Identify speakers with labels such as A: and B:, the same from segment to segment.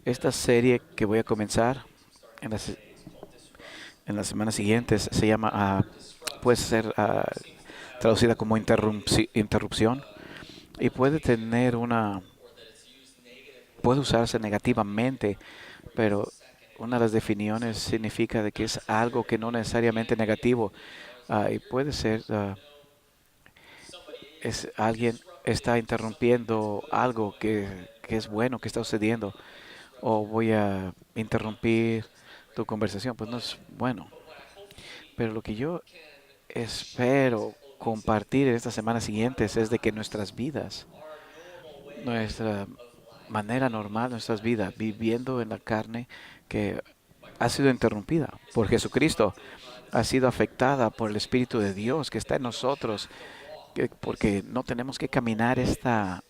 A: Esta serie que voy a comenzar en las semanas siguientes se llama, puede ser traducida como interrupción y puede usarse negativamente, pero una de las definiciones significa de que es algo que no necesariamente negativo, y puede ser, es alguien está interrumpiendo algo que es bueno que está sucediendo, o voy a interrumpir tu conversación, pues no es bueno. Pero lo que yo espero compartir en estas semanas siguientes es de que nuestras vidas, nuestra manera normal, nuestras vidas, viviendo en la carne que ha sido interrumpida por Jesucristo, ha sido afectada por el Espíritu de Dios que está en nosotros, porque no tenemos que caminar esta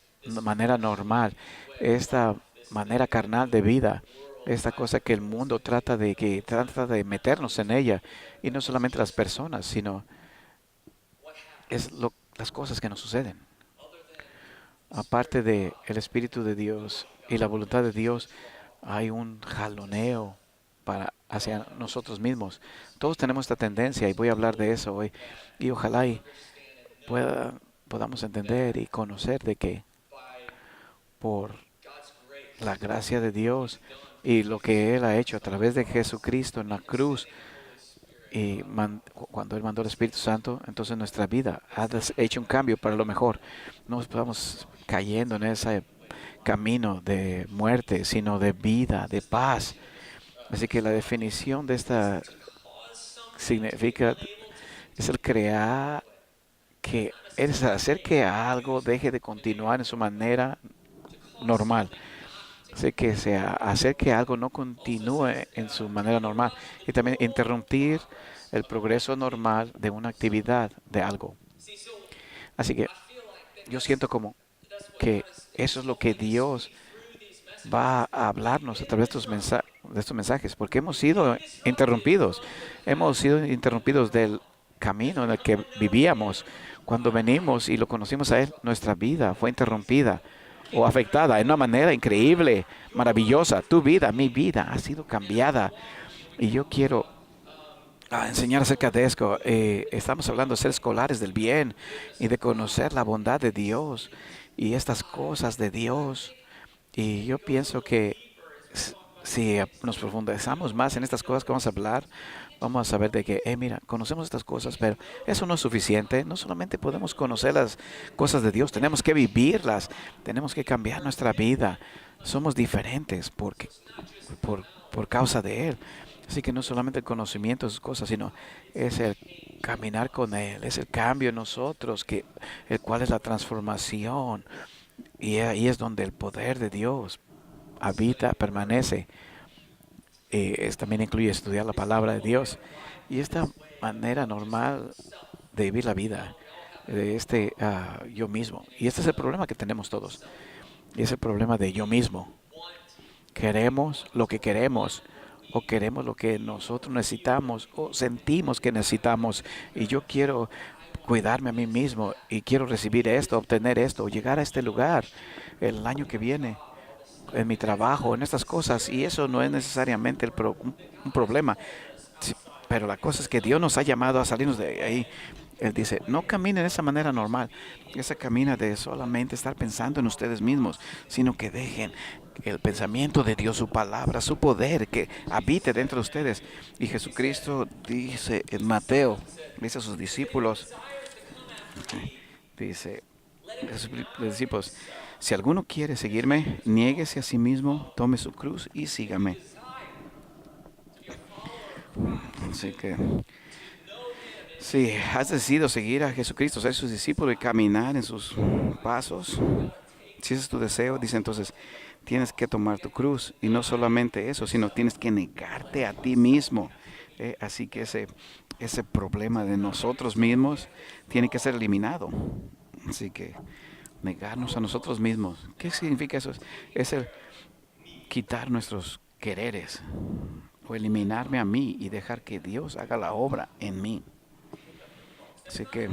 A: manera normal, esta manera carnal de vida, esta cosa que el mundo trata de meternos en ella, y no solamente las personas, sino las cosas que nos suceden. Aparte de el Espíritu de Dios y la voluntad de Dios, hay un jaloneo hacia nosotros mismos. Todos tenemos esta tendencia y voy a hablar de eso hoy. Y ojalá podamos entender y conocer de que por la gracia de Dios y lo que Él ha hecho a través de Jesucristo en la cruz, y cuando Él mandó el Espíritu Santo, entonces nuestra vida ha hecho un cambio para lo mejor. No estamos cayendo en ese camino de muerte, sino de vida, de paz. Así que la definición de esta significa, es el crear, que es hacer que algo deje de continuar en su manera normal. Así que hacer que algo no continúe en su manera normal, y también interrumpir el progreso normal de una actividad, de algo. Así que yo siento como que eso es lo que Dios va a hablarnos a través de estos mensajes, porque hemos sido interrumpidos del camino en el que vivíamos. Cuando venimos y lo conocimos a Él, nuestra vida fue interrumpida o afectada en una manera increíble, maravillosa. Tu vida, mi vida ha sido cambiada, y yo quiero enseñar acerca de esto. Estamos hablando de ser escolares del bien y de conocer la bondad de Dios y estas cosas de Dios. Y yo pienso que si nos profundizamos más en estas cosas que vamos a hablar, vamos a saber de que, mira, conocemos estas cosas, pero eso no es suficiente. No solamente podemos conocer las cosas de Dios, tenemos que vivirlas, tenemos que cambiar nuestra vida. Somos diferentes por, por causa de Él. Así que no solamente el conocimiento de sus cosas, sino es el caminar con Él, es el cambio en nosotros, el cual es la transformación. Y ahí es donde el poder de Dios habita, permanece. También incluye estudiar la palabra de Dios. Y esta manera normal de vivir la vida, de yo mismo. Y este es el problema que tenemos todos. Y es el problema de yo mismo. Queremos lo que queremos, o queremos lo que nosotros necesitamos, o sentimos que necesitamos. Y yo quiero cuidarme a mí mismo y quiero recibir esto, obtener esto, o llegar a este lugar el año que viene en mi trabajo, en estas cosas, y eso no es necesariamente un problema. Sí, pero la cosa es que Dios nos ha llamado a salirnos de ahí. Él dice, no caminen de esa manera normal, esa camina de solamente estar pensando en ustedes mismos, sino que dejen el pensamiento de Dios, su palabra, su poder, que habite dentro de ustedes. Y Jesucristo dice en Mateo, dice a sus discípulos, dice, los discípulos, si alguno quiere seguirme, niéguese a sí mismo, tome su cruz y sígame. Así que si has decidido seguir a Jesucristo, ser sus discípulos y caminar en sus pasos, si ese es tu deseo, dice entonces, tienes que tomar tu cruz. Y no solamente eso, sino tienes que negarte a ti mismo. Así que ese problema de nosotros mismos tiene que ser eliminado. Así que negarnos a nosotros mismos. ¿Qué significa eso? Es el quitar nuestros quereres, o eliminarme a mí y dejar que Dios haga la obra en mí. Así que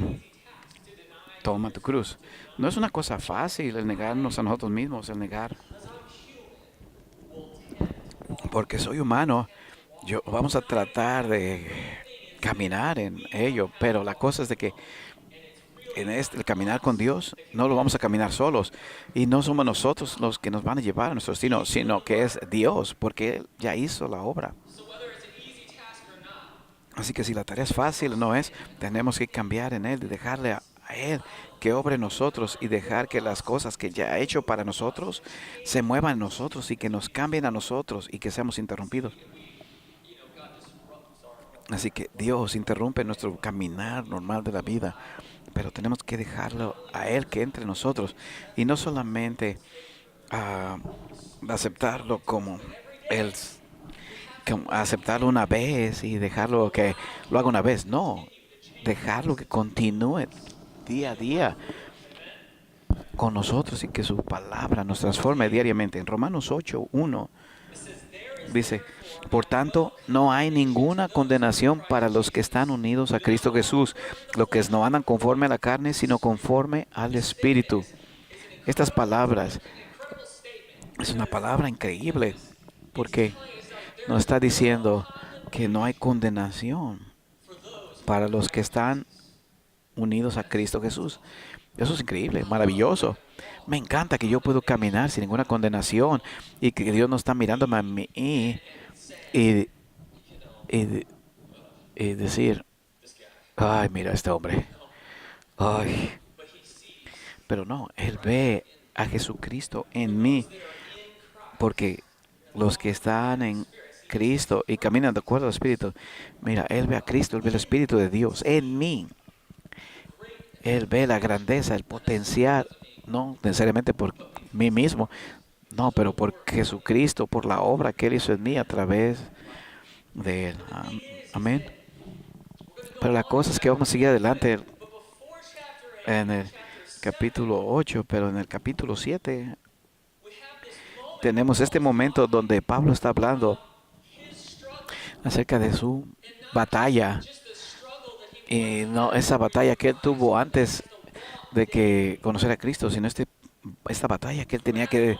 A: toma tu cruz. No es una cosa fácil el negarnos a nosotros mismos, el negar porque soy humano. Vamos a tratar de caminar en ello, pero la cosa es de que el caminar con Dios no lo vamos a caminar solos y no somos nosotros los que nos van a llevar a nuestro destino, sino que es Dios, porque Él ya hizo la obra. Así que si la tarea es fácil o no es, tenemos que cambiar en Él y dejarle a Él que obre en nosotros y dejar que las cosas que ya ha hecho para nosotros se muevan en nosotros y que nos cambien a nosotros y que seamos interrumpidos. Así que Dios interrumpe nuestro caminar normal de la vida, pero tenemos que dejarlo a Él que entre en nosotros y no solamente ah, aceptarlo como Él, como aceptarlo una vez y dejarlo que lo haga una vez. No, dejarlo que continúe día a día con nosotros y que su palabra nos transforme diariamente. En Romanos 8:1 dice, por tanto, no hay ninguna condenación para los que están unidos a Cristo Jesús, los que no andan conforme a la carne, sino conforme al Espíritu. Estas palabras es una palabra increíble porque nos está diciendo que no hay condenación para los que están unidos a Cristo Jesús. Eso es increíble, maravilloso. Me encanta que yo puedo caminar sin ninguna condenación y que Dios no está mirándome a mí y, y, y decir, ay, mira este hombre. Ay, pero no, Él ve a Jesucristo en mí, porque los que están en Cristo y caminan de acuerdo al Espíritu, mira, Él ve a Cristo, Él ve el Espíritu de Dios en mí. Él ve la grandeza, el potencial, no necesariamente por mí mismo, no, pero por Jesucristo, por la obra que Él hizo en mí a través de Él. Amén. Pero la cosa es que vamos a seguir adelante en el capítulo 8, pero en el capítulo 7 tenemos este momento donde Pablo está hablando acerca de su batalla. Y no esa batalla que él tuvo antes de que conocer a Cristo, sino esta batalla que él tenía que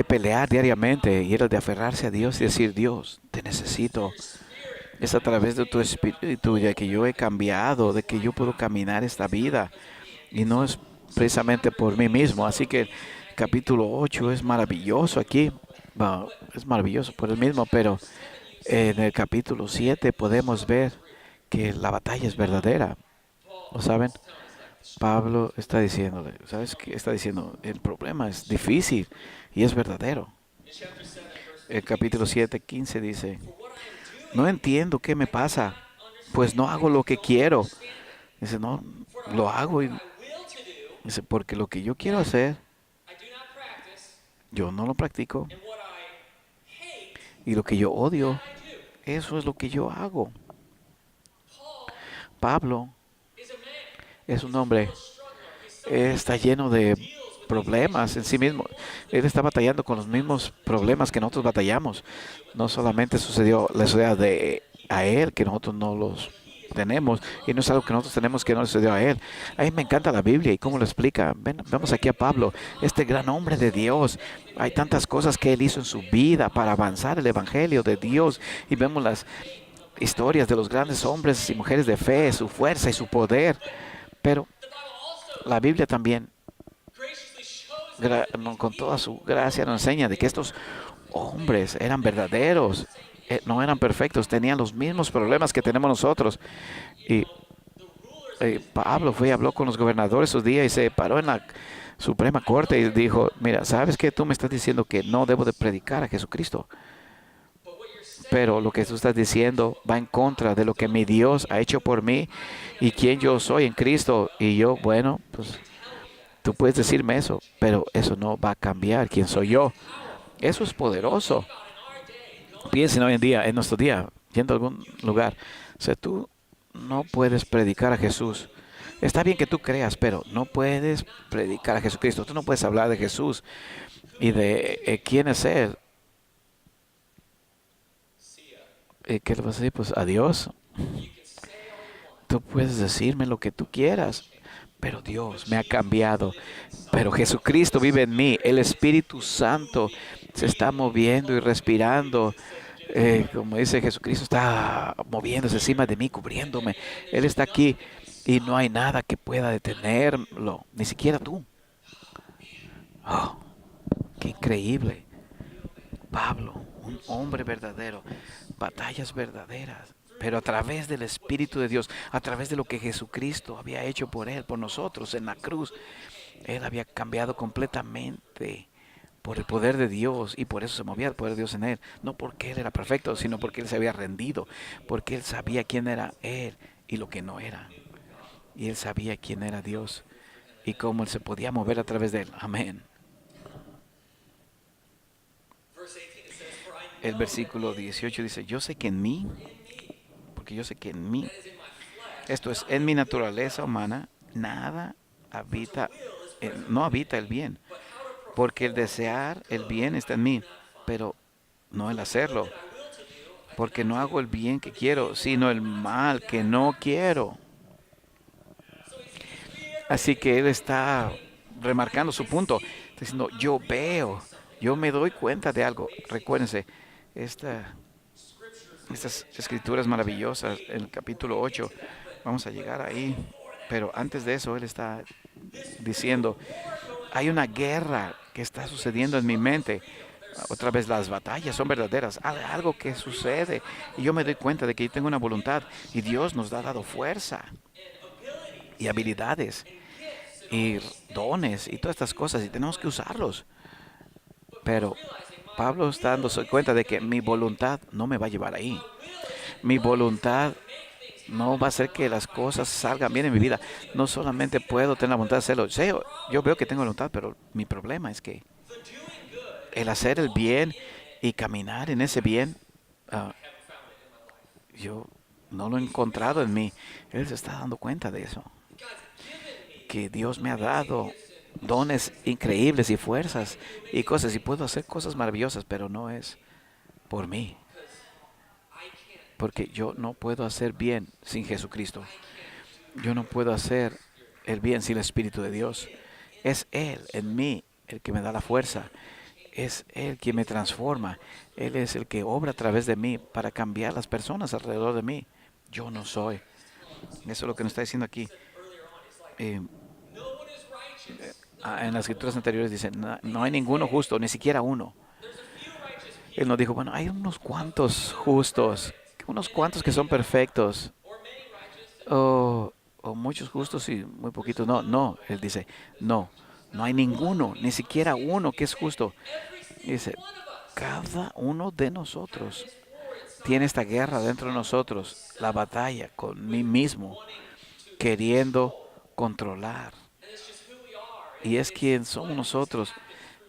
A: pelear diariamente y era de aferrarse a Dios y decir, Dios, te necesito. Es a través de tu espíritu ya que yo he cambiado, de que yo puedo caminar esta vida y no es precisamente por mí mismo. Así que el capítulo 8 es maravilloso aquí. Bueno, es maravilloso por el mismo, pero en el capítulo 7 podemos ver que la batalla es verdadera. ¿Lo saben? Pablo está diciéndole, ¿sabes qué? Está diciendo, el problema es difícil y es verdadero. El capítulo 7:15 dice, no entiendo qué me pasa, pues no hago lo que quiero. Dice, no, lo hago y dice, porque lo que yo quiero hacer, yo no lo practico. Y lo que yo odio, eso es lo que yo hago. Pablo es un hombre, está lleno de problemas en sí mismo. Él está batallando con los mismos problemas que nosotros batallamos. No solamente le sucedió a él, que nosotros no los tenemos, y no es algo que nosotros tenemos que no le sucedió a él. A mí me encanta la Biblia y cómo lo explica. Vemos aquí a Pablo, este gran hombre de Dios. Hay tantas cosas que él hizo en su vida para avanzar el Evangelio de Dios, y vemos las historias de los grandes hombres y mujeres de fe, su fuerza y su poder. Pero la Biblia también, con toda su gracia, nos enseña de que estos hombres eran verdaderos, no eran perfectos, tenían los mismos problemas que tenemos nosotros. Y Pablo fue y habló con los gobernadores esos días y se paró en la Suprema Corte y dijo, mira, ¿sabes qué? Tú me estás diciendo que no debo de predicar a Jesucristo. Pero lo que tú estás diciendo va en contra de lo que mi Dios ha hecho por mí y quién yo soy en Cristo. Y yo, bueno, pues tú puedes decirme eso, pero eso no va a cambiar quién soy yo. Eso es poderoso. Piensen hoy en día, en nuestro día, yendo a algún lugar. O sea, tú no puedes predicar a Jesús. Está bien que tú creas, pero no puedes predicar a Jesucristo. Tú no puedes hablar de Jesús y de quién es Él. ¿Qué le vas a decir? Pues a Dios. Tú puedes decirme lo que tú quieras, pero Dios me ha cambiado. Pero Jesucristo vive en mí. El Espíritu Santo se está moviendo y respirando. Como dice Jesucristo, está moviéndose encima de mí, cubriéndome. Él está aquí y no hay nada que pueda detenerlo, ni siquiera tú. Oh, qué increíble. Pablo, un hombre verdadero, batallas verdaderas, pero a través del Espíritu de Dios, a través de lo que Jesucristo había hecho por él, por nosotros en la cruz. Él había cambiado completamente por el poder de Dios y por eso se movía el poder de Dios en él. No porque él era perfecto, sino porque él se había rendido, porque él sabía quién era él y lo que no era. Y él sabía quién era Dios y cómo él se podía mover a través de él. Amén. El versículo 18 dice, yo sé que en mí, porque yo sé que en mí, esto es, en mi naturaleza humana, nada habita, no habita el bien, porque el desear el bien está en mí, pero no el hacerlo, porque no hago el bien que quiero, sino el mal que no quiero. Así que él está remarcando su punto, está diciendo, yo veo, yo me doy cuenta de algo. Recuérdense, esta, estas escrituras maravillosas, en el capítulo 8, vamos a llegar ahí, pero antes de eso él está diciendo, hay una guerra que está sucediendo en mi mente. Otra vez las batallas son verdaderas, algo que sucede y yo me doy cuenta de que yo tengo una voluntad y Dios nos ha dado fuerza y habilidades y dones y todas estas cosas y tenemos que usarlos. Pero Pablo está dándose cuenta de que mi voluntad no me va a llevar ahí. Mi voluntad no va a hacer que las cosas salgan bien en mi vida. No solamente puedo tener la voluntad de hacerlo. Sí, yo veo que tengo voluntad, pero mi problema es que el hacer el bien y caminar en ese bien, ah, yo no lo he encontrado en mí. Él se está dando cuenta de eso. Que Dios me ha dado dones increíbles y fuerzas y cosas. Y puedo hacer cosas maravillosas, pero no es por mí. Porque yo no puedo hacer bien sin Jesucristo. Yo no puedo hacer el bien sin el Espíritu de Dios. Es Él en mí el que me da la fuerza. Es Él quien me transforma. Él es el que obra a través de mí para cambiar las personas alrededor de mí. Yo no soy. Eso es lo que nos está diciendo aquí. Eh, en las escrituras anteriores dice, no, no hay ninguno justo, ni siquiera uno. Él nos dijo, bueno, hay unos cuantos justos, unos cuantos que son perfectos, o muchos justos y muy poquitos. No, no, él dice, no, no hay ninguno, ni siquiera uno que es justo. Dice, cada uno de nosotros tiene esta guerra dentro de nosotros, la batalla con mí mismo, queriendo controlar. Y es quien somos nosotros.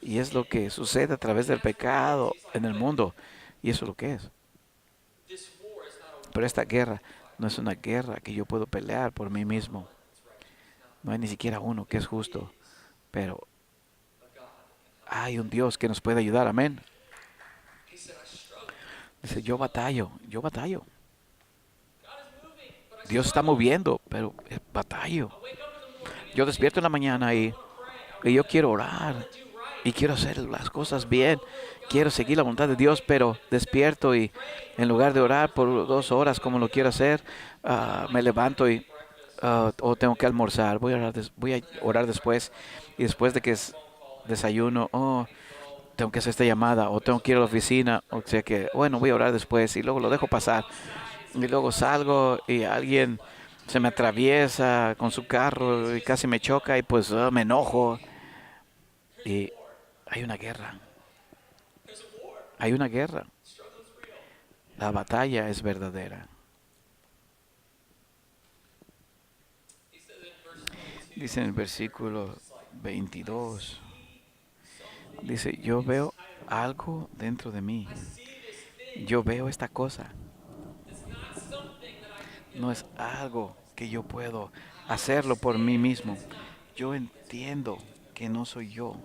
A: Y es lo que sucede a través del pecado en el mundo. Y eso es lo que es. Pero esta guerra no es una guerra que yo puedo pelear por mí mismo. No hay ni siquiera uno que es justo. Pero hay un Dios que nos puede ayudar. Amén. Dice, yo batallo, yo batallo. Dios está moviendo, pero batallo. Yo despierto en la mañana y yo quiero orar y quiero hacer las cosas bien. Quiero seguir la voluntad de Dios, pero despierto y en lugar de orar por 2 horas como lo quiero hacer, me levanto y o tengo que almorzar. Voy a orar después y después de que desayuno, tengo que hacer esta llamada o tengo que ir a la oficina. O sea que, bueno, voy a orar después y luego lo dejo pasar. Y luego salgo y alguien se me atraviesa con su carro y casi me choca y pues me enojo. Y hay una guerra. Hay una guerra. La batalla es verdadera. Dice en el versículo 22. Dice, yo veo algo dentro de mí. Yo veo esta cosa. No es algo que yo puedo hacerlo por mí mismo. Yo entiendo que no soy yo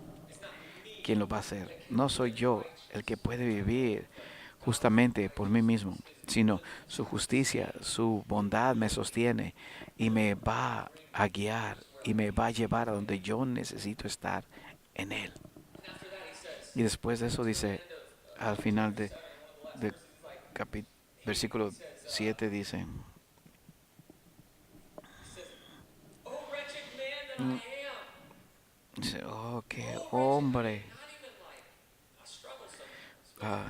A: quien lo va a hacer. No soy yo el que puede vivir justamente por mí mismo, sino su justicia, su bondad me sostiene y me va a guiar y me va a llevar a donde yo necesito estar en Él. Y después de eso dice, al final de versículo 7 dice, mm, dice, oh, qué hombre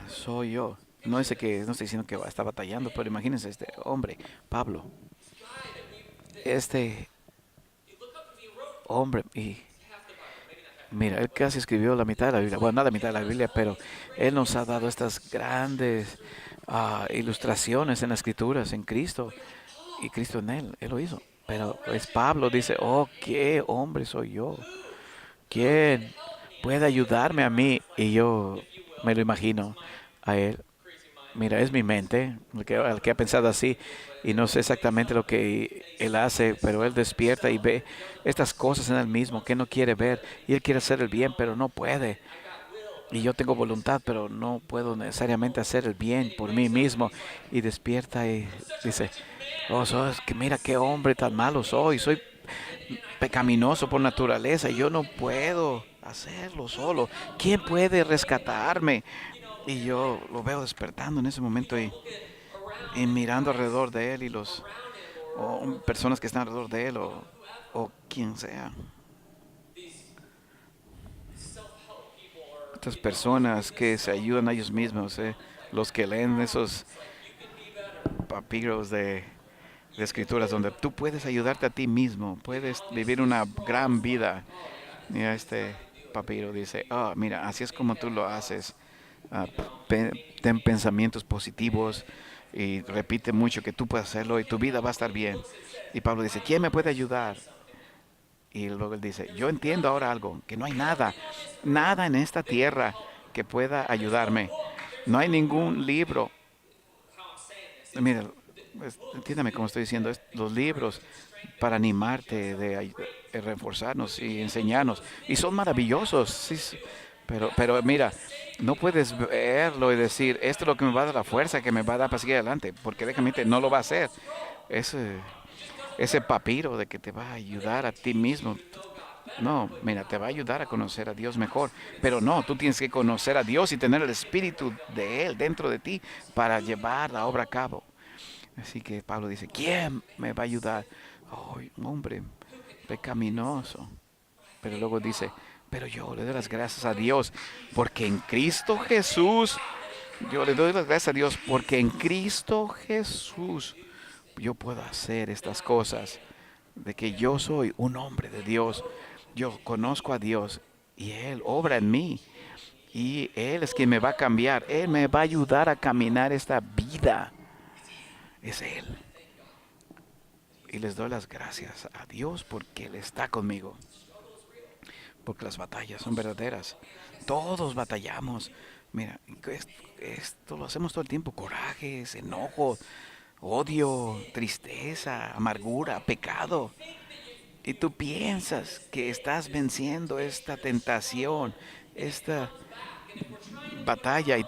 A: soy yo. No dice que, no estoy diciendo que está batallando, pero imagínense este hombre, Pablo, este hombre, y mira, él casi escribió la mitad de la Biblia. Bueno, no la mitad de la Biblia, pero él nos ha dado estas grandes ilustraciones en las escrituras, en Cristo, y Cristo en él. Él lo hizo. Pero pues Pablo dice, oh, qué hombre soy yo. ¿Quién puede ayudarme a mí? Y yo me lo imagino a él. Mira, es mi mente el que ha pensado así y no sé exactamente lo que él hace, pero él despierta y ve estas cosas en él mismo que no quiere ver y él quiere hacer el bien, pero no puede. Y yo tengo voluntad, pero no puedo necesariamente hacer el bien por mí mismo. Y despierta y dice, oh, que mira qué hombre tan malo soy pecaminoso por naturaleza, y yo no puedo hacerlo solo. ¿Quién puede rescatarme? Y yo lo veo despertando en ese momento y mirando alrededor de él y personas que están alrededor de él o quien sea. Estas personas que se ayudan a ellos mismos, los que leen esos papiros de escrituras donde tú puedes ayudarte a ti mismo, puedes vivir una gran vida. Mira, este papiro dice, oh, mira, así es como tú lo haces. Ah, ten pensamientos positivos y repite mucho que tú puedes hacerlo y tu vida va a estar bien. Y Pablo dice, ¿quién me puede ayudar? Y luego él dice, yo entiendo ahora algo, que no hay nada, nada en esta tierra que pueda ayudarme. No hay ningún libro. Mira, entiéndame cómo estoy diciendo, los libros para animarte, de reforzarnos y enseñarnos. Y son maravillosos, sí, sí. Pero mira, no puedes verlo y decir, esto es lo que me va a dar la fuerza, que me va a dar para seguir adelante, porque déjame decirte, no lo va a hacer. Ese papiro de que te va a ayudar a ti mismo. No, mira, te va a ayudar a conocer a Dios mejor. Pero no, tú tienes que conocer a Dios y tener el Espíritu de Él dentro de ti para llevar la obra a cabo. Así que Pablo dice, ¿quién me va a ayudar? Oh, un hombre pecaminoso. Pero luego dice, pero yo le doy las gracias a Dios porque en Cristo Jesús, yo le doy las gracias a Dios porque en Cristo Jesús yo puedo hacer estas cosas, de que yo soy un hombre de Dios, yo conozco a Dios y Él obra en mí y Él es quien me va a cambiar, Él me va a ayudar a caminar esta vida, es Él. Y les doy las gracias a Dios porque Él está conmigo, porque las batallas son verdaderas, todos batallamos. Mira, esto lo hacemos todo el tiempo, corajes, enojo, odio, tristeza, amargura, pecado. Y tú piensas que estás venciendo esta tentación, esta batalla, y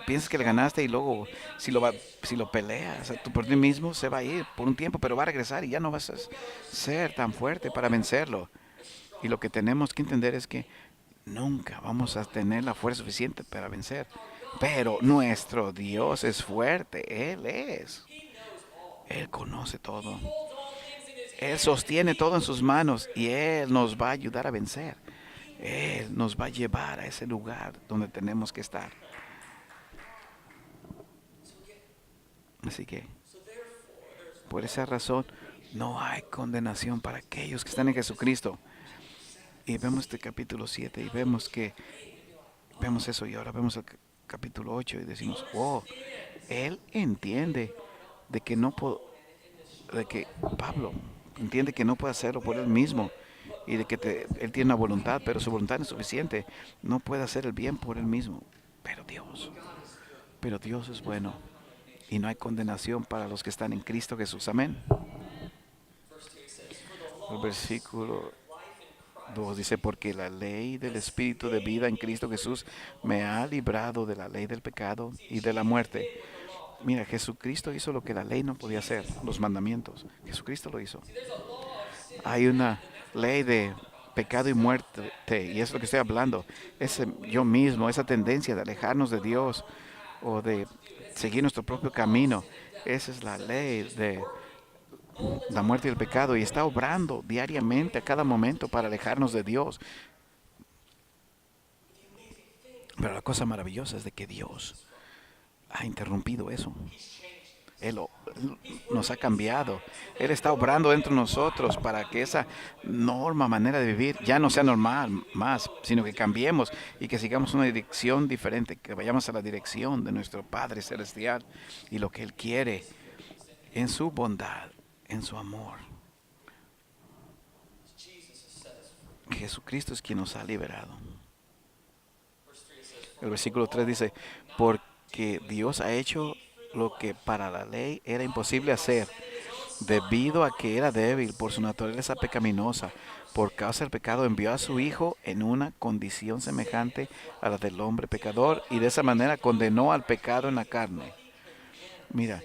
A: piensas que le ganaste y luego si lo peleas tú por ti mismo se va a ir por un tiempo, pero va a regresar y ya no vas a ser tan fuerte para vencerlo. Y lo que tenemos que entender es que nunca vamos a tener la fuerza suficiente para vencer. Pero nuestro Dios es fuerte, Él es. Él conoce todo. Él sostiene todo en sus manos y Él nos va a ayudar a vencer. Él nos va a llevar a ese lugar donde tenemos que estar. Así que, por esa razón, no hay condenación para aquellos que están en Jesucristo. Y vemos este capítulo 7 y vemos eso y ahora vemos el capítulo 8 y decimos, oh, Él entiende de que no puedo, de que Pablo entiende que no puede hacerlo por él mismo y de que él tiene una voluntad, pero su voluntad no es suficiente. No puede hacer el bien por él mismo. Pero Dios es bueno y no hay condenación para los que están en Cristo Jesús. Amén. El versículo 2 dice, porque la ley del Espíritu de vida en Cristo Jesús me ha librado de la ley del pecado y de la muerte. Mira, Jesucristo hizo lo que la ley no podía hacer, los mandamientos. Jesucristo lo hizo. Hay una ley de pecado y muerte, y es lo que estoy hablando. Ese yo mismo, esa tendencia de alejarnos de Dios o de seguir nuestro propio camino. Esa es la ley de la muerte y el pecado y está obrando diariamente a cada momento para alejarnos de Dios. Pero la cosa maravillosa es de que Dios ha interrumpido eso. Él nos ha cambiado. Él está obrando dentro de nosotros para que esa norma, manera de vivir, ya no sea normal más, sino que cambiemos y que sigamos una dirección diferente, que vayamos a la dirección de nuestro Padre Celestial y lo que Él quiere en su bondad, en su amor. Jesucristo es quien nos ha liberado. El versículo 3 dice, porque Dios ha hecho lo que para la ley era imposible hacer, debido a que era débil por su naturaleza pecaminosa. Por causa del pecado envió a su Hijo en una condición semejante a la del hombre pecador y de esa manera condenó al pecado en la carne. Mira,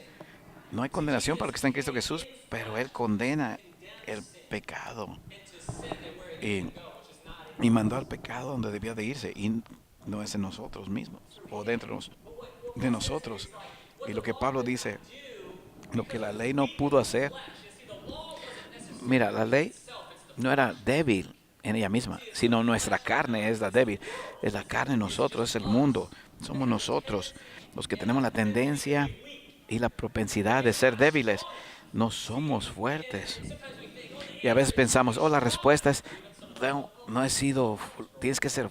A: no hay condenación para los que están en Cristo Jesús, pero Él condena el pecado y, y mandó al pecado donde debía de irse y no es en nosotros mismos o dentro de nosotros. Y lo que Pablo dice, lo que la ley no pudo hacer, mira, la ley no era débil en ella misma, sino nuestra carne es la débil. Es la carne en nosotros, es el mundo. Somos nosotros los que tenemos la tendencia y la propensidad de ser débiles. No somos fuertes. Y a veces pensamos, oh, la respuesta es, no he sido, tienes que ser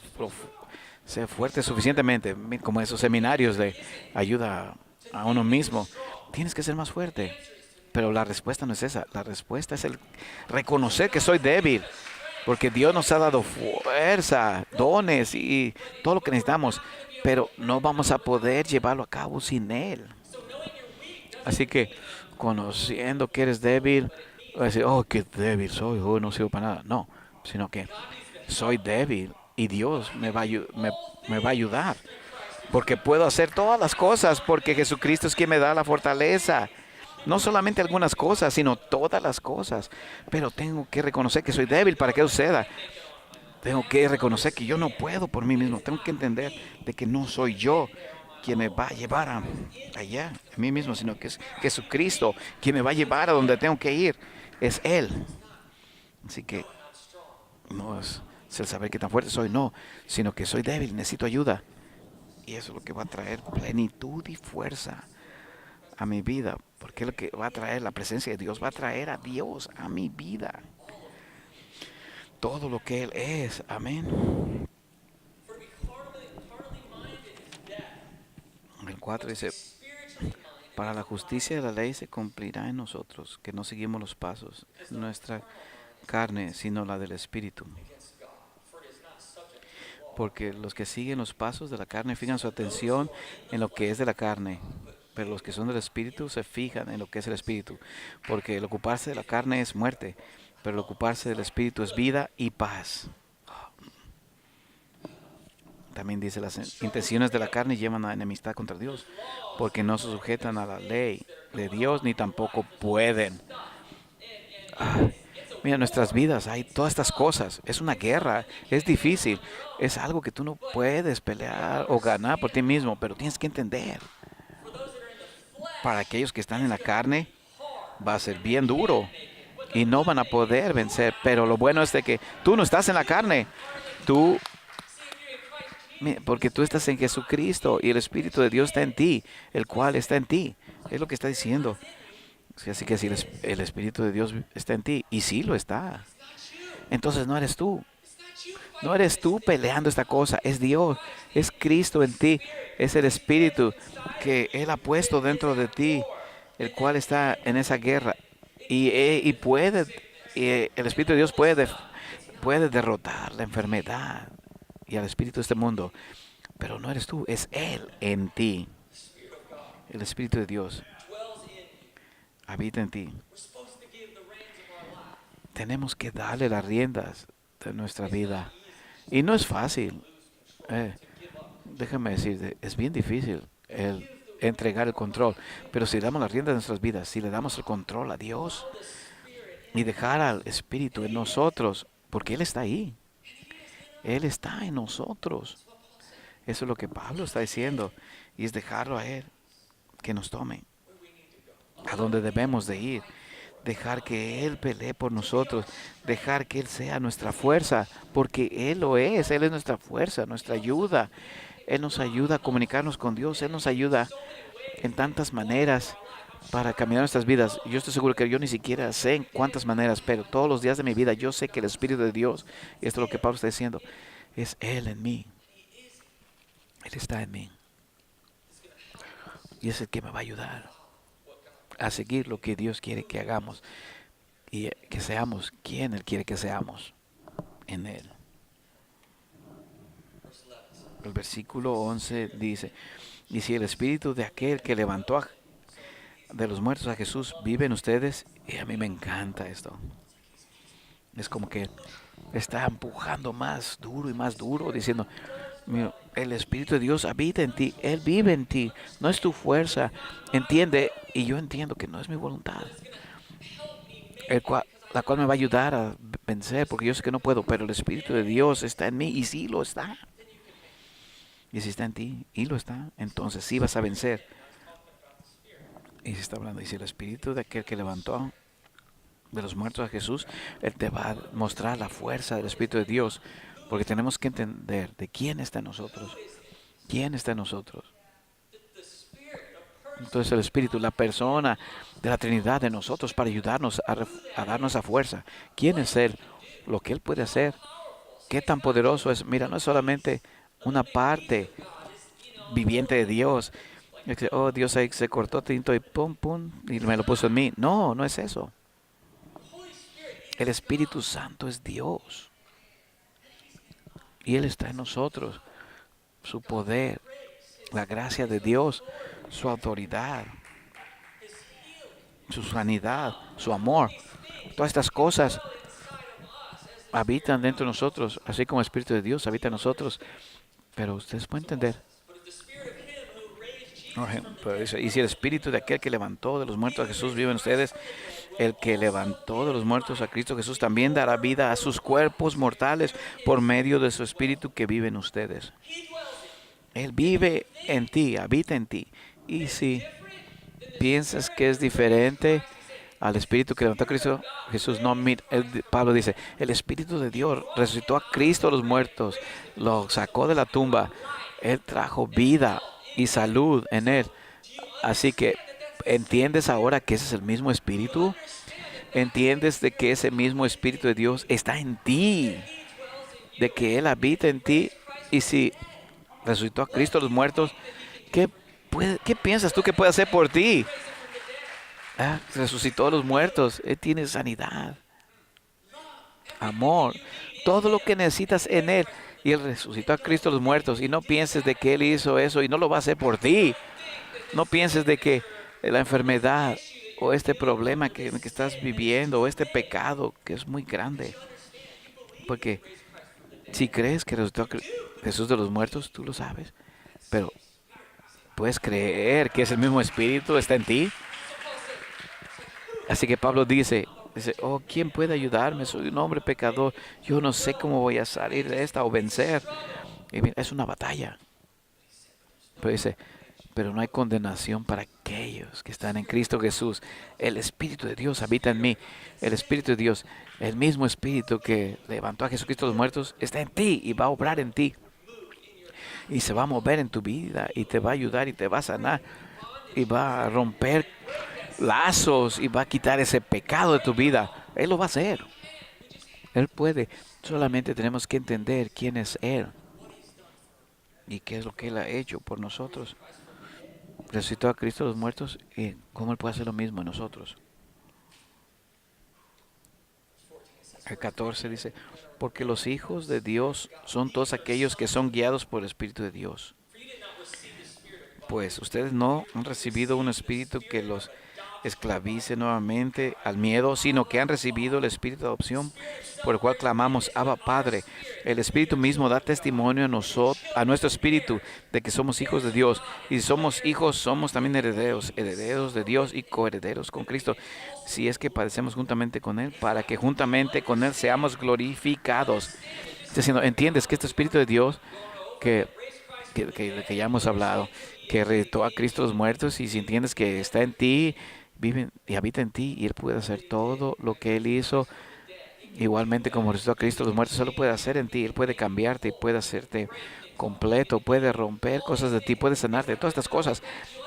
A: fuerte suficientemente, como esos seminarios de ayuda a uno mismo. Tienes que ser más fuerte. Pero la respuesta no es esa. La respuesta es el reconocer que soy débil. Porque Dios nos ha dado fuerza, dones y todo lo que necesitamos. Pero no vamos a poder llevarlo a cabo sin Él. Así que conociendo que eres débil, va a decir, oh, qué débil soy, oh, no sirvo para nada. No, sino que soy débil y Dios me va a ayudar. Porque puedo hacer todas las cosas, porque Jesucristo es quien me da la fortaleza. No solamente algunas cosas, sino todas las cosas. Pero tengo que reconocer que soy débil para que suceda. Tengo que reconocer que yo no puedo por mí mismo. Tengo que entender de que no soy yo quien me va a llevar allá, a mí mismo, sino que es Jesucristo quien me va a llevar a donde tengo que ir. Es Él. Así que no es el saber qué tan fuerte soy, no, sino que soy débil, necesito ayuda. Y eso es lo que va a traer plenitud y fuerza a mi vida, porque es lo que va a traer la presencia de Dios, va a traer a Dios a mi vida. Todo lo que Él es, amén. El 4 dice, para la justicia de la ley se cumplirá en nosotros, que no seguimos los pasos de nuestra carne, sino la del Espíritu. Porque los que siguen los pasos de la carne fijan su atención en lo que es de la carne, pero los que son del Espíritu se fijan en lo que es el Espíritu. Porque el ocuparse de la carne es muerte, pero el ocuparse del Espíritu es vida y paz. También dice, las intenciones de la carne llevan a enemistad contra Dios, porque no se sujetan a la ley de Dios, ni tampoco pueden. Mira, en nuestras vidas hay todas estas cosas. Es una guerra, es difícil, es algo que tú no puedes pelear o ganar por ti mismo, pero tienes que entender. Para aquellos que están en la carne, va a ser bien duro y no van a poder vencer. Pero lo bueno es de que tú no estás en la carne. Tú Porque tú estás en Jesucristo y el Espíritu de Dios está en ti, el cual está en ti. Es lo que está diciendo. Así que si el Espíritu de Dios está en ti, y sí lo está, entonces no eres tú. No eres tú peleando esta cosa, es Dios, es Cristo en ti, es el Espíritu que Él ha puesto dentro de ti, el cual está en esa guerra. Y puede, el Espíritu de Dios puede derrotar la enfermedad y al espíritu de este mundo. Pero no eres tú, es Él en ti. El Espíritu de Dios habita en ti. Tenemos que darle las riendas de nuestra vida. Y no es fácil. Déjame decirte, es bien difícil el entregar el control. Pero si damos las riendas de nuestras vidas, si le damos el control a Dios, y dejar al Espíritu en nosotros, porque Él está ahí. Él está en nosotros. Eso es lo que Pablo está diciendo, y es dejarlo a Él, que nos tome a donde debemos de ir. Dejar que Él pelee por nosotros, dejar que Él sea nuestra fuerza, porque Él lo es, Él es nuestra fuerza, nuestra ayuda. Él nos ayuda a comunicarnos con Dios, Él nos ayuda en tantas maneras para caminar nuestras vidas. Yo estoy seguro que yo ni siquiera sé en cuántas maneras, pero todos los días de mi vida yo sé que el Espíritu de Dios, y esto es lo que Pablo está diciendo, es Él en mí. Él está en mí. Y es el que me va a ayudar a seguir lo que Dios quiere que hagamos y que seamos quien Él quiere que seamos en Él. El versículo 11 dice, y si el Espíritu de aquel que levantó de los muertos a Jesús vive en ustedes, y a mí me encanta esto. Es como que está empujando más duro, diciendo, "Mira, el Espíritu de Dios habita en ti, Él vive en ti, no es tu fuerza, entiende, y yo entiendo que no es mi voluntad, la cual me va a ayudar a vencer, porque yo sé que no puedo, pero el Espíritu de Dios está en mí, y sí lo está, y si está en ti, y lo está, entonces sí vas a vencer". Y se está hablando, dice, el Espíritu de aquel que levantó de los muertos a Jesús, Él te va a mostrar la fuerza del Espíritu de Dios, porque tenemos que entender de quién está en nosotros. ¿Quién está en nosotros? Entonces el Espíritu, la persona de la Trinidad de nosotros para ayudarnos a darnos esa fuerza. ¿Quién es Él? Lo que Él puede hacer. ¿Qué tan poderoso es? Mira, no es solamente una parte viviente de Dios. Oh, Dios ahí se cortó tinto y pum, pum, y me lo puso en mí. No, no es eso. El Espíritu Santo es Dios. Y Él está en nosotros. Su poder, la gracia de Dios, su autoridad, su sanidad, su amor. Todas estas cosas habitan dentro de nosotros, así como el Espíritu de Dios habita en nosotros. Pero ustedes pueden entender. Y si el Espíritu de aquel que levantó de los muertos a Jesús vive en ustedes, el que levantó de los muertos a Cristo Jesús también dará vida a sus cuerpos mortales por medio de su Espíritu que vive en ustedes. Él vive en ti, habita en ti. Y si piensas que es diferente al Espíritu que levantó a Cristo Jesús, no, Pablo dice, el Espíritu de Dios resucitó a Cristo de los muertos, lo sacó de la tumba, Él trajo vida y salud en Él. Así que, ¿entiendes ahora que ese es el mismo Espíritu? ¿Entiendes de que ese mismo Espíritu de Dios está en ti? De que Él habita en ti. Y si resucitó a Cristo de los muertos, ¿qué piensas tú que puede hacer por ti? Resucitó a los muertos. Él tiene sanidad, amor, todo lo que necesitas en Él. Y Él resucitó a Cristo de los muertos. Y no pienses de que Él hizo eso y no lo va a hacer por ti. No pienses de que la enfermedad o este problema que estás viviendo o este pecado que es muy grande. Porque si crees que resucitó a Jesús de los muertos, tú lo sabes. Pero puedes creer que es el mismo Espíritu está en ti. Así que Pablo dice, oh, ¿quién puede ayudarme? Soy un hombre pecador. Yo no sé cómo voy a salir de esta o vencer. Y mira, es una batalla. Pero dice, pero no hay condenación para aquellos que están en Cristo Jesús. El Espíritu de Dios habita en mí. El Espíritu de Dios, el mismo Espíritu que levantó a Jesucristo de los muertos, está en ti y va a obrar en ti. Y se va a mover en tu vida y te va a ayudar y te va a sanar. Y va a romper lazos y va a quitar ese pecado de tu vida. Él lo va a hacer. Él puede. Solamente tenemos que entender quién es Él y qué es lo que Él ha hecho por nosotros. Resucitó a Cristo de los muertos y cómo Él puede hacer lo mismo en nosotros. El 14 dice, porque los hijos de Dios son todos aquellos que son guiados por el Espíritu de Dios. Pues ustedes no han recibido un espíritu que los esclavice nuevamente al miedo, sino que han recibido el espíritu de adopción por el cual clamamos, Abba Padre. El Espíritu mismo da testimonio a nosotros, a nuestro espíritu, de que somos hijos de Dios. Y si somos hijos, somos también herederos, herederos de Dios y coherederos con Cristo, si es que padecemos juntamente con Él, para que juntamente con Él seamos glorificados. Diciendo, entiendes que este Espíritu de Dios que, que ya hemos hablado, que resucitó a Cristo de los muertos, y si entiendes que está en ti, vive y habita en ti, y Él puede hacer todo lo que Él hizo, igualmente como resucitó a Cristo de los muertos, Él lo puede hacer en ti. Él puede cambiarte y puede hacerte completo, puede romper cosas de ti, puede sanarte, todas estas cosas.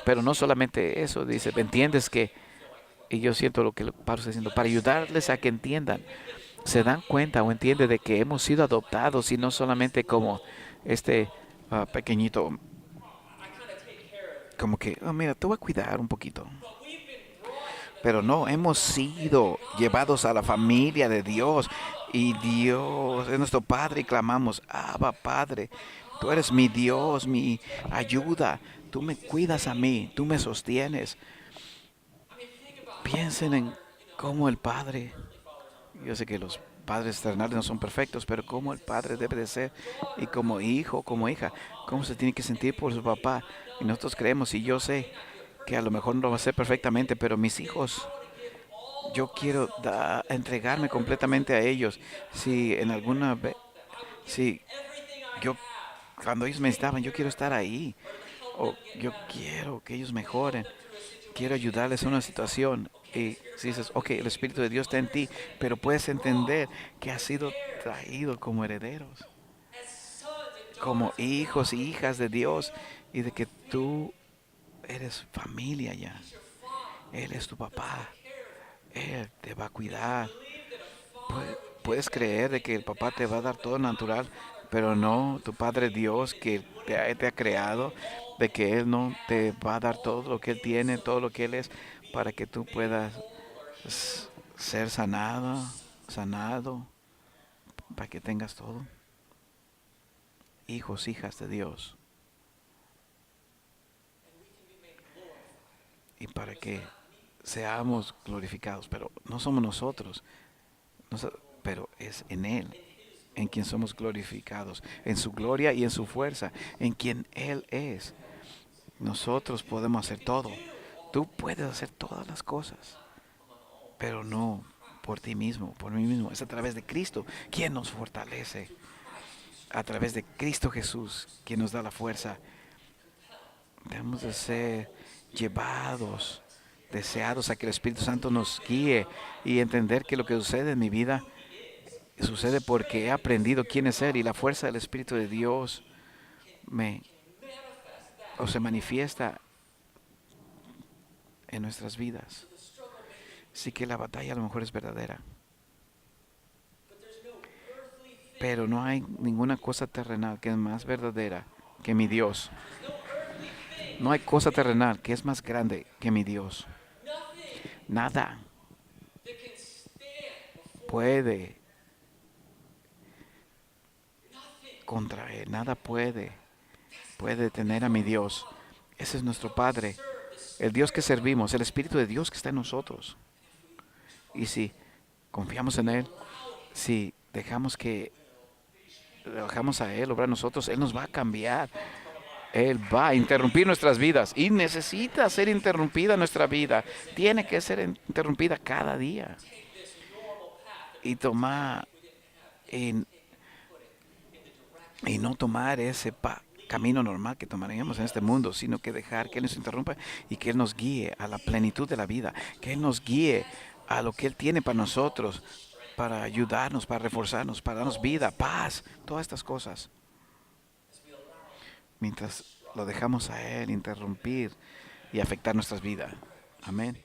A: Pero no solamente eso, dice, entiendes que, y yo siento lo que Pablo está diciendo, para ayudarles a que entiendan, se dan cuenta o entienden de que hemos sido adoptados y no solamente como este pequeñito, como que, oh, mira, te voy a cuidar un poquito. Pero no, hemos sido llevados a la familia de Dios y Dios es nuestro Padre y clamamos, Abba Padre, tú eres mi Dios, mi ayuda, tú me cuidas a mí, tú me sostienes. Piensen en cómo el Padre, yo sé que los padres terrenales no son perfectos, pero cómo el Padre debe de ser, y como hijo, como hija, cómo se tiene que sentir por su papá. Y nosotros creemos, y yo sé que a lo mejor no lo va a hacer perfectamente, pero mis hijos, yo quiero entregarme completamente a ellos. Si en alguna vez, si yo, cuando ellos me necesitaban, yo quiero estar ahí. O yo quiero que ellos mejoren. Quiero ayudarles a una situación. Y si dices, ok, el Espíritu de Dios está en ti, pero puedes entender que has sido traído como herederos, como hijos y hijas de Dios, y de que tú eres familia ya. Él es tu papá. Él te va a cuidar. Puedes creer de que el papá te va a dar todo natural, pero no, tu Padre Dios que te ha creado, de que Él no te va a dar todo lo que Él tiene, todo lo que Él es, para que tú puedas ser sanado, para que tengas todo. Hijos, hijas de Dios. Y para que seamos glorificados, pero no somos nosotros, pero es en Él, en quien somos glorificados, en su gloria y en su fuerza, en quien Él es. Nosotros podemos hacer todo. Tú puedes hacer todas las cosas, pero no por ti mismo, por mí mismo. Es a través de Cristo quien nos fortalece. A través de Cristo Jesús quien nos da la fuerza. Debemos de ser llevados, deseados a que el Espíritu Santo nos guíe y entender que lo que sucede en mi vida sucede porque he aprendido quién es Él, y la fuerza del Espíritu de Dios me o se manifiesta en nuestras vidas. Sí que la batalla a lo mejor es verdadera, pero no hay ninguna cosa terrenal que es más verdadera que mi Dios. No hay cosa terrenal que es más grande que mi Dios. Nada puede contra Él, nada puede detener a mi Dios. Ese es nuestro Padre, el Dios que servimos, el Espíritu de Dios que está en nosotros. Y si confiamos en Él, si dejamos a Él obrar en nosotros, Él nos va a cambiar. Él va a interrumpir nuestras vidas, y necesita ser interrumpida nuestra vida. Tiene que ser interrumpida cada día. Y tomar, y, y no tomar ese camino normal que tomaríamos en este mundo, sino que dejar que Él nos interrumpa y que Él nos guíe a la plenitud de la vida, que Él nos guíe a lo que Él tiene para nosotros, para ayudarnos, para reforzarnos, para darnos vida, paz, todas estas cosas. Mientras lo dejamos a Él interrumpir y afectar nuestras vidas. Amén.